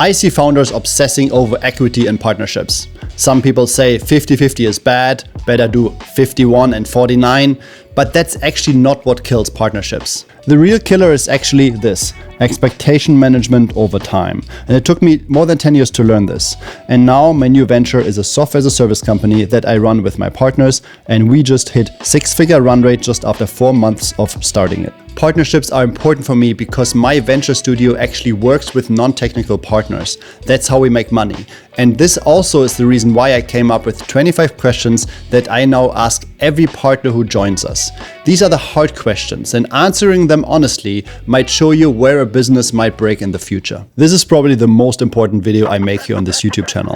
I see founders obsessing over equity and partnerships. Some people say 50-50 is bad, better do 51 and 49, but that's actually not what kills partnerships. The real killer is actually this: expectation management over time. And it took me more than 10 years to learn this. And now my new venture is a software as a service company that I run with my partners, and we just hit 6-figure run rate just after 4 months of starting it. Partnerships are important for me because my venture studio actually works with non-technical partners. That's how we make money. And this also is the reason why I came up with 25 questions that I now ask every partner who joins us. These are the hard questions, and answering them honestly might show you where a business might break in the future. This is probably the most important video I make here on this YouTube channel.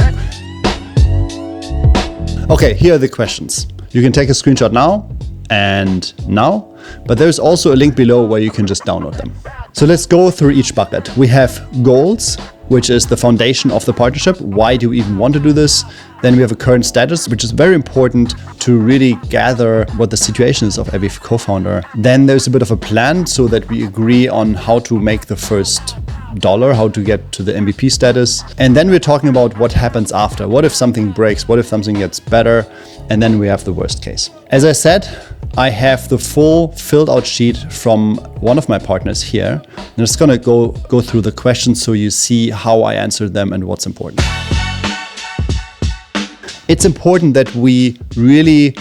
Okay, here are the questions. You can take a screenshot now and now, but there's also a link below where you can just download them. So let's go through each bucket. We have goals, which is the foundation of the partnership. Why do we even want to do this? Then we have a current status, which is very important to really gather what the situation is of every co-founder. Then there's a bit of a plan so that we agree on how to make the first dollar, how to get to the MVP status. And then we're talking about what happens after. What if something breaks? What if something gets better? And then we have the worst case. As I said, I have the full filled out sheet from one of my partners here. I'm just gonna go through the questions so you see how I answered them and what's important. It's important that we really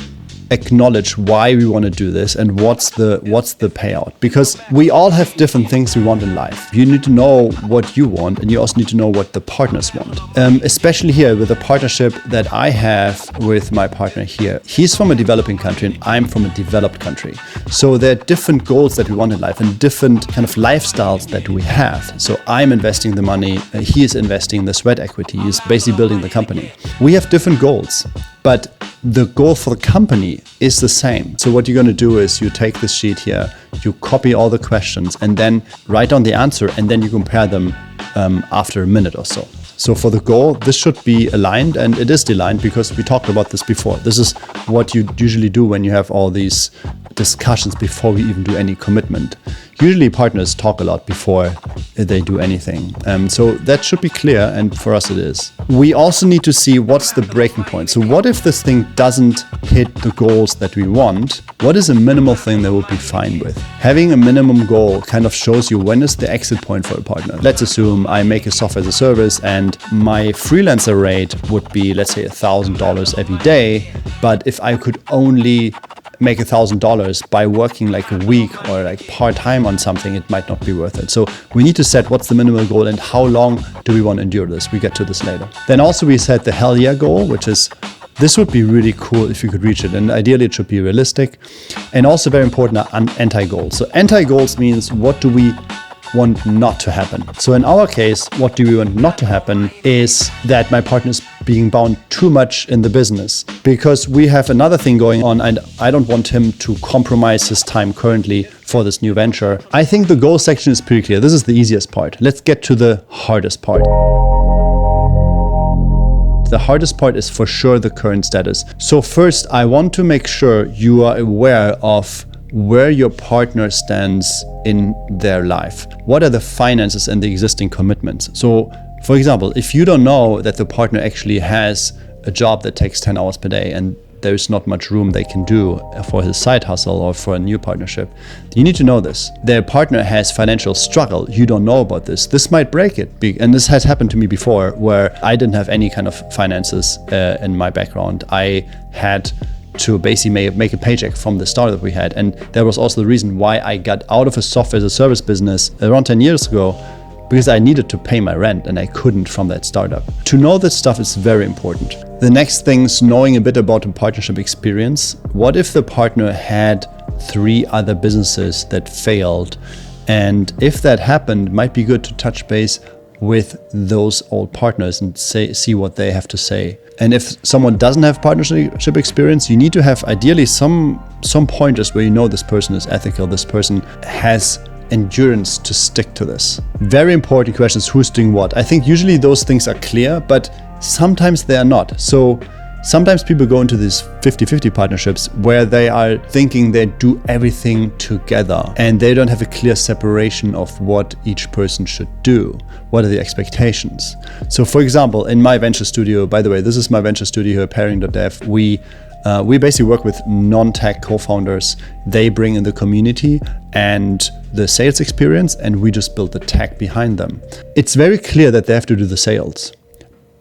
acknowledge why we want to do this and what's the payout, because we all have different things we want in life. You need to know what you want, and you also need to know what the partners want. Especially here with the partnership that I have with my partner here. He's from a developing country and I'm from a developed country. So there are different goals that we want in life and different kind of lifestyles that we have. So I'm investing the money, he is investing the sweat equity, he's basically building the company. We have different goals, but the goal for the company is the same. So what you're going to do is you take this sheet here, you copy all the questions, and then write down the answer, and then you compare them after a minute or so. So for the goal, this should be aligned, and it is aligned because we talked about this before. This is what you usually do when you have all these discussions before we even do any commitment. Usually partners talk a lot before they do anything. So that should be clear, and for us it is. We also need to see what's the breaking point. So what if this thing doesn't hit the goals that we want? What is a minimal thing that we'll be fine with? Having a minimum goal kind of shows you when is the exit point for a partner. Let's assume I make a software as a service and my freelancer rate would be, let's say, $1,000 every day. But if I could only make $1,000 by working like a week or like part-time on something, it might not be worth it. So we need to set what's the minimal goal and how long do we want to endure this. We get to this later. Then also we set the hell yeah goal, which is this would be really cool if you could reach it, and ideally it should be realistic. And also very important are anti-goals. So anti-goals means what do we want not to happen. So in our case, what do we want not to happen is that my partner is being bound too much in the business, because we have another thing going on and I don't want him to compromise his time currently for this new venture. I think the goal section is pretty clear. This is the easiest part. Let's get to the hardest part. The hardest part is for sure the current status. So first, I want to make sure you are aware of where your partner stands in their life. What are the finances and the existing commitments? So, for example, if you don't know that the partner actually has a job that takes 10 hours per day and there's not much room they can do for his side hustle or for a new partnership, you need to know this. Their partner has financial struggle. You don't know about this. This might break it. And this has happened to me before where I didn't have any kind of finances in my background. I had to basically make a paycheck from the startup we had. And that was also the reason why I got out of a software as a service business around 10 years ago, because I needed to pay my rent and I couldn't from that startup. To know this stuff is very important. The next thing is knowing a bit about a partnership experience. What if the partner had 3 other businesses that failed? And if that happened, it might be good to touch base with those old partners and see what they have to say. And if someone doesn't have partnership experience, you need to have ideally some pointers where you know this person is ethical, this person has endurance to stick to this. Very important questions: who's doing what? I think usually those things are clear, but sometimes they are not. So Sometimes people go into these 50-50 partnerships where they are thinking they do everything together and they don't have a clear separation of what each person should do. What are the expectations? So for example, in my venture studio, by the way, this is my venture studio here, pairing.dev, we basically work with non-tech co-founders. They bring in the community and the sales experience, and we just build the tech behind them. It's very clear that they have to do the sales.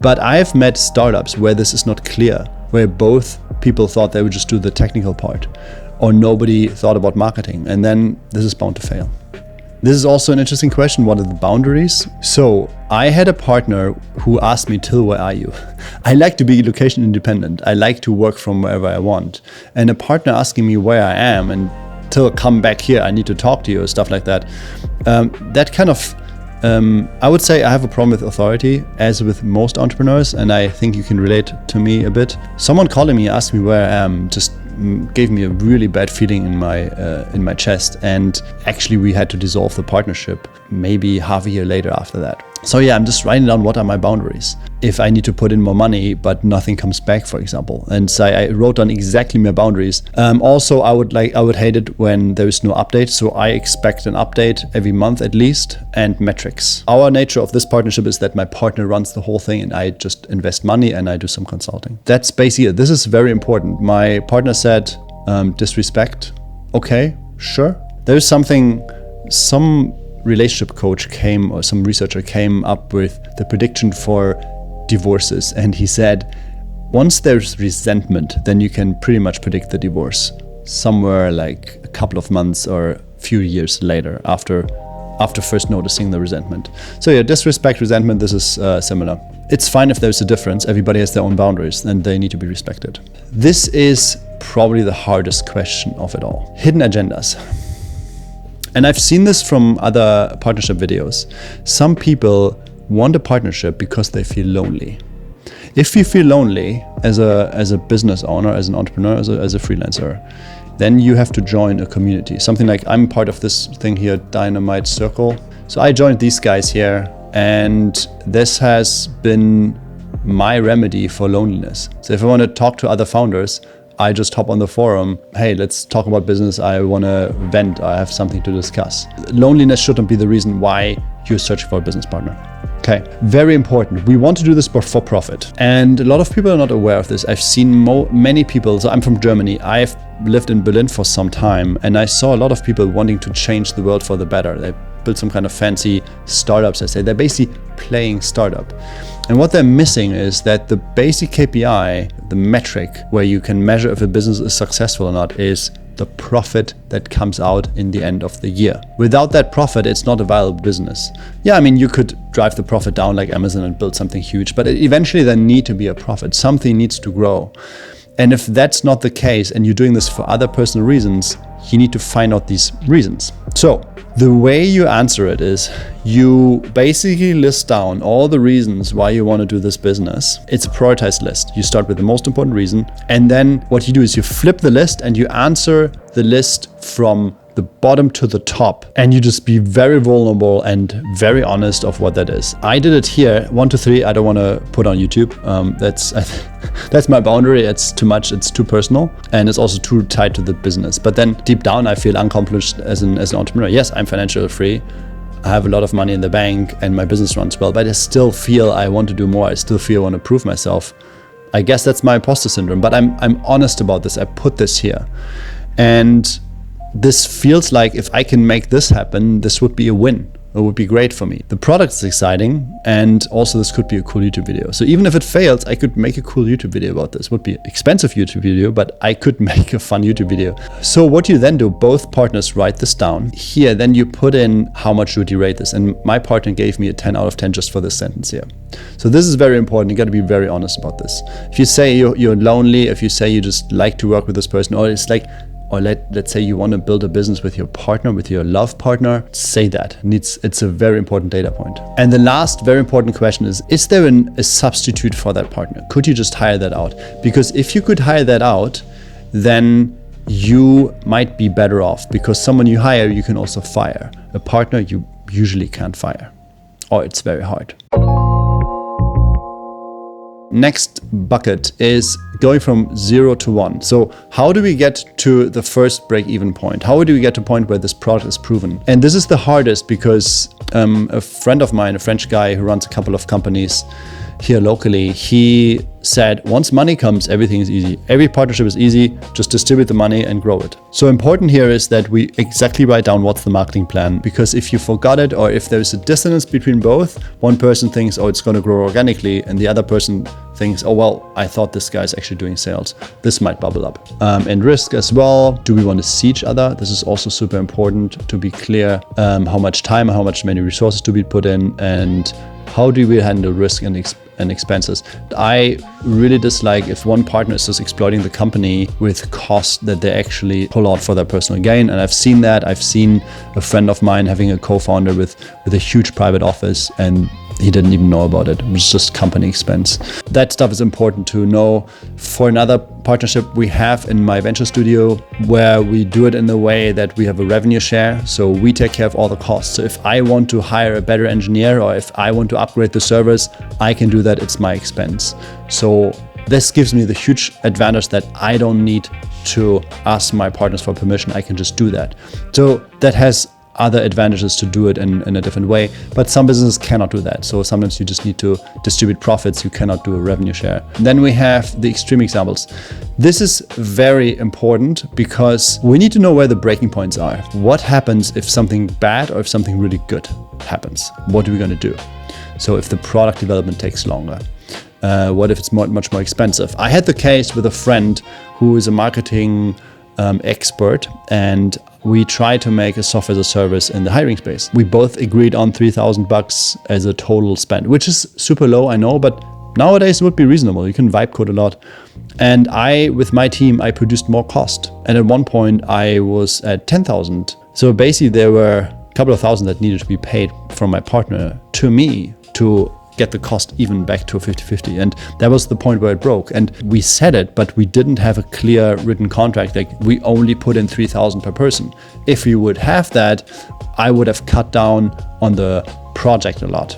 But I've met startups where this is not clear, where both people thought they would just do the technical part, or nobody thought about marketing, and then this is bound to fail. This is also an interesting question. What are the boundaries? So I had a partner who asked me, Till, where are you? I like to be location independent. I like to work from wherever I want. And a partner asking me where I am and Till, come back here, I need to talk to you, or stuff like that. That kind of, I would say I have a problem with authority, as with most entrepreneurs, and I think you can relate to me a bit. Someone calling me, asked me where I am, just gave me a really bad feeling in my chest, and actually we had to dissolve the partnership maybe half a year later after that. So yeah, I'm just writing down what are my boundaries. If I need to put in more money but nothing comes back, for example, and so I wrote down exactly my boundaries. Also, I would hate it when there is no update. So I expect an update every month at least, and metrics. Our nature of this partnership is that my partner runs the whole thing and I just invest money and I do some consulting. That's basically it. This is very important. My partner said, disrespect. Okay, sure. There's some relationship coach came, or some researcher came up with the prediction for divorces, and he said once there's resentment, then you can pretty much predict the divorce somewhere like a couple of months or a few years later after first noticing the resentment. So yeah, disrespect, resentment, this is similar. It's fine if there's a difference. Everybody has their own boundaries and they need to be respected. This is probably the hardest question of it all. Hidden agendas. And I've seen this from other partnership videos. Some people want a partnership because they feel lonely. If you feel lonely as a business owner, as an entrepreneur, as a freelancer, then you have to join a community. Something like, I'm part of this thing here, Dynamite Circle. So I joined these guys here, and this has been my remedy for loneliness. So if I want to talk to other founders, I just hop on the forum. Hey, let's talk about business. I want to vent. I have something to discuss. Loneliness shouldn't be the reason why you're searching for a business partner. Okay, very important. We want to do this for profit. And a lot of people are not aware of this. I've seen many people, so I'm from Germany. I've lived in Berlin for some time, and I saw a lot of people wanting to change the world for the better. They built some kind of fancy startups, I say. They're basically playing startup. And what they're missing is that the basic KPI, the metric where you can measure if a business is successful or not, is the profit that comes out in the end of the year. Without that profit, it's not a viable business. Yeah, I mean, you could drive the profit down like Amazon and build something huge, but eventually there need to be a profit. Something needs to grow. And if that's not the case and you're doing this for other personal reasons, you need to find out these reasons. So the way you answer it is you basically list down all the reasons why you want to do this business. It's a prioritized list. You start with the most important reason, and then what you do is you flip the list and you answer the list from the bottom to the top, and you just be very vulnerable and very honest of what that is. I did it here, 1 to 3. I don't want to put on YouTube. That's my boundary. It's too much. It's too personal, and it's also too tied to the business. But then deep down, I feel accomplished as an entrepreneur. Yes, I'm financially free. I have a lot of money in the bank, and my business runs well. But I still feel I want to do more. I still feel I want to prove myself. I guess that's my imposter syndrome. But I'm honest about this. I put this here, and this feels like if I can make this happen, this would be a win. It would be great for me. The product is exciting, and also this could be a cool YouTube video. So even if it fails, I could make a cool YouTube video about this. It would be an expensive YouTube video, but I could make a fun YouTube video. So what you then do, both partners write this down. Here, then you put in how much would you rate this. And my partner gave me a 10 out of 10 just for this sentence here. So this is very important. You got to be very honest about this. If you say you're lonely, if you say you just like to work with this person, or it's like, or let's say you want to build a business with your partner, with your love partner, say that. And it's a very important data point. And the last very important question is there a substitute for that partner? Could you just hire that out? Because if you could hire that out, then you might be better off, because someone you hire, you can also fire. A partner, you usually can't fire, or it's very hard. next bucket is going from 0 to 1. So how do we get to the first break-even point? How do we get to a point where this product is proven? And this is the hardest because a friend of mine, a French guy who runs a couple of companies here locally, he said, once money comes, everything is easy. Every partnership is easy, just distribute the money and grow it. So important here is that we exactly write down what's the marketing plan, because if you forgot it, or if there's a dissonance between both, one person thinks, oh, it's going to grow organically, and the other person thinks, oh, well, I thought this guy's actually doing sales. This might bubble up. And risk as well. Do we want to see each other? This is also super important to be clear. How much time, how much many resources do we put in, and how do we handle risk and expenses? I really dislike if one partner is just exploiting the company with costs that they actually pull out for their personal gain. And I've seen that. I've seen a friend of mine having a co-founder with a huge private office, and he didn't even know about it. It was just company expense. That stuff is important to know. For another partnership we have in my venture studio, where we do it in the way that we have a revenue share. So we take care of all the costs. So if I want to hire a better engineer, or if I want to upgrade the servers, I can do that. It's my expense. So this gives me the huge advantage that I don't need to ask my partners for permission. I can just do that. So that has other advantages to do it in a different way, but some businesses cannot do that. So sometimes you just need to distribute profits. You cannot do a revenue share. Then we have the extreme examples. This is very important because we need to know where the breaking points are. What happens if something bad or if something really good happens? What are we going to do? So if the product development takes longer, what if it's much more expensive? I had the case with a friend who is a marketing expert, and we tried to make a software as a service in the hiring space. We both agreed on $3,000 as a total spend, which is super low, I know, but nowadays it would be reasonable. You can vibe code a lot. And with my team, I produced more cost. And at one point I was at 10,000. So basically there were a couple of thousand that needed to be paid from my partner to me to get the cost even back to 50-50. And that was the point where it broke. And we said it, but we didn't have a clear written contract. Like, we only put in 3,000 per person. If we would have that, I would have cut down on the project a lot.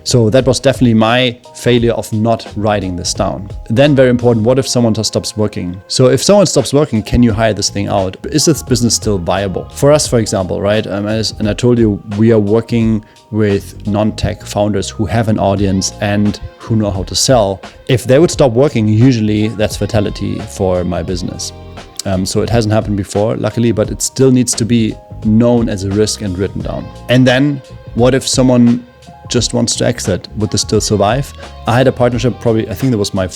So that was definitely my failure of not writing this down. Then very important, what if someone just stops working? So if someone stops working, can you hire this thing out? Is this business still viable? For us, for example, right? And I told you, we are working with non-tech founders who have an audience and who know how to sell. If they would stop working, usually that's fatality for my business. So it hasn't happened before, luckily, but it still needs to be known as a risk and written down. And then what if someone just wants to exit? Would this still survive? I had a partnership, probably, I think that was my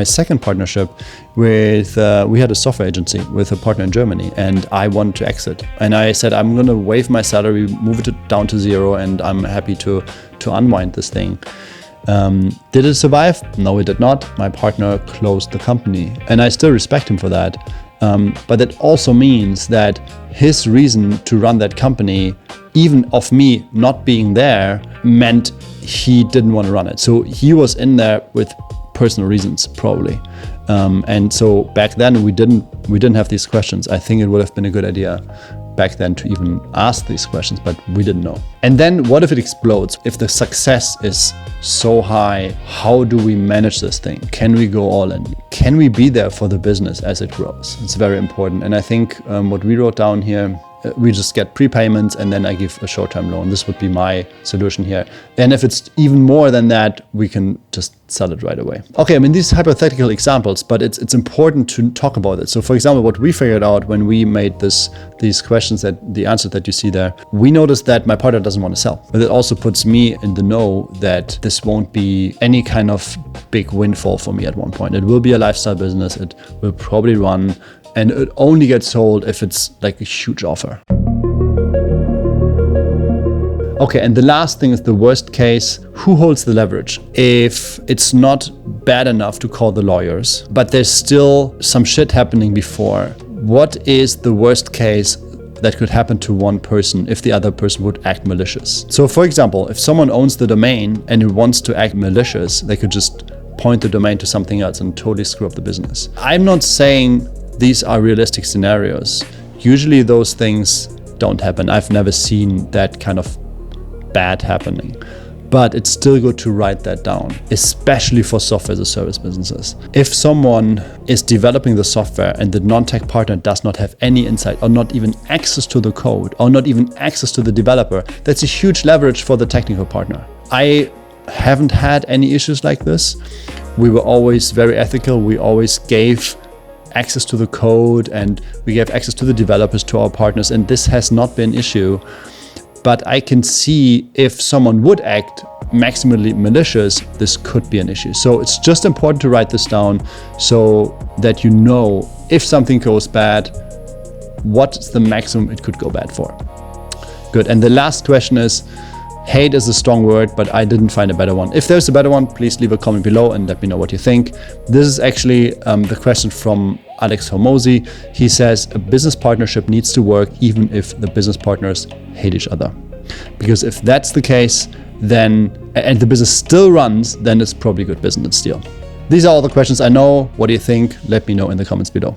second partnership with, we had a software agency with a partner in Germany, and I wanted to exit. And I said, I'm going to waive my salary, move it down to zero, and I'm happy to unwind this thing. Did it survive? No, it did not. My partner closed the company, and I still respect him for that. But that also means that his reason to run that company, even of me not being there, meant he didn't want to run it. So he was in there with personal reasons, probably. And so back then we didn't have these questions. I think it would have been a good idea back then to even ask these questions, but we didn't know. And then what if it explodes? If the success is so high, how do we manage this thing? Can we go all in? Can we be there for the business as it grows? It's very important. And I think what we wrote down here, we just get prepayments and then I give a short-term loan. This would be my solution here. And if it's even more than that, we can just sell it right away. Okay, I mean, these hypothetical examples, but it's important to talk about it. So for example, what we figured out when we made these questions, that the answer that you see there, we noticed that my partner doesn't want to sell. But it also puts me in the know that this won't be any kind of big windfall for me at one point. It will be a lifestyle business. It will probably run, and it only gets sold if it's like a huge offer. Okay, and the last thing is the worst case. Who holds the leverage? If it's not bad enough to call the lawyers, but there's still some shit happening before, what is the worst case that could happen to one person if the other person would act malicious? So for example, if someone owns the domain and who wants to act malicious, they could just point the domain to something else and totally screw up the business. I'm not saying these are realistic scenarios. Usually those things don't happen. I've never seen that kind of bad happening. but it's still good to write that down, especially for software as a service businesses. If someone is developing the software and the non-tech partner does not have any insight or not even access to the code or not even access to the developer, that's a huge leverage for the technical partner. I haven't had any issues like this. We were always very ethical. We always gave access to the code and we gave access to the developers, to our partners, and this has not been an issue. But I can see if someone would act maximally malicious, this could be an issue. So it's just important to write this down so that you know if something goes bad, what's the maximum it could go bad for. Good. And the last question is, hate is a strong word, but I didn't find a better one. If there's a better one, please leave a comment below and let me know what you think. This is actually the question from Alex Hormozy. He says a business partnership needs to work even if the business partners hate each other. Because if that's the case, then, and the business still runs, then it's probably good business deal. These are all the questions I know. What do you think? Let me know in the comments below.